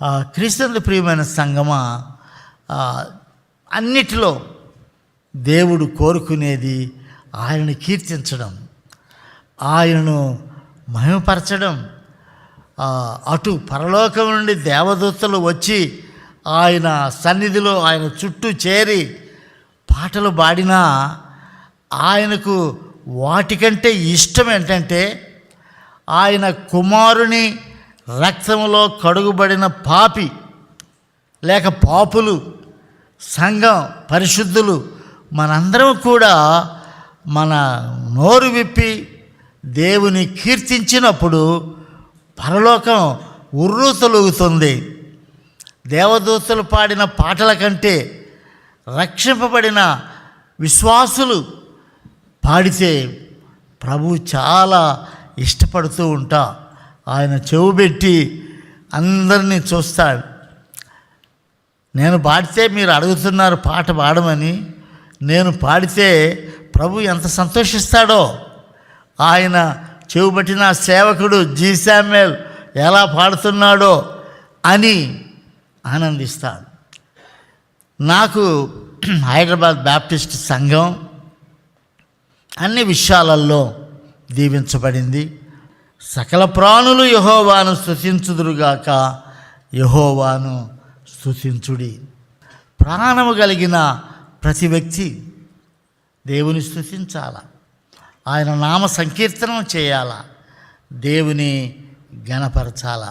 క్రీస్తునందు ప్రియమైన సంగమా, అన్నిటిలో దేవుడు కోరుకునేది ఆయనను కీర్తించడం, ఆయనను మహిమపరచడం. అటు పరలోకం నుండి దేవదూతలు వచ్చి ఆయన సన్నిధిలో ఆయన చుట్టూ చేరి పాటలు పాడినా ఆయనకు వాటికంటే ఇష్టం ఏంటంటే ఆయన కుమారుని రక్తంలో కడుగుబడిన పాపి లేక పాపులు, సంఘం, పరిశుద్ధులు మనందరం కూడా మన నోరు విప్పి దేవుని కీర్తించినప్పుడు పరలోకం ఉర్రూతలూగుతుంది. దేవదూతలు పాడిన పాటల కంటే రక్షింపబడిన విశ్వాసులు పాడితే ప్రభు చాలా ఇష్టపడుతూ ఉంటా. ఆయన చెవుబెట్టి అందరినీ చూస్తాడు. నేను పాడితే మీరు అడుగుతున్నారు పాట పాడమని, నేను పాడితే ప్రభు ఎంత సంతోషిస్తాడో. ఆయన చెవుబట్టిన సేవకుడు జి శామ్యూయల్ ఎలా పాడుతున్నాడో అని ఆనందిస్తాడు. నాకు హైదరాబాద్ బ్యాప్టిస్ట్ సంఘం అన్ని విషయాలలో దీవించబడింది. సకల ప్రాణులు యెహోవాను స్తుతించుదురుగాక, యెహోవాను స్తుతించుడి. ప్రాణము కలిగిన ప్రతి వ్యక్తి దేవుని స్తుతించాల, ఆయన నామ సంకీర్తనం చేయాల, దేవుని ఘనపరచాల.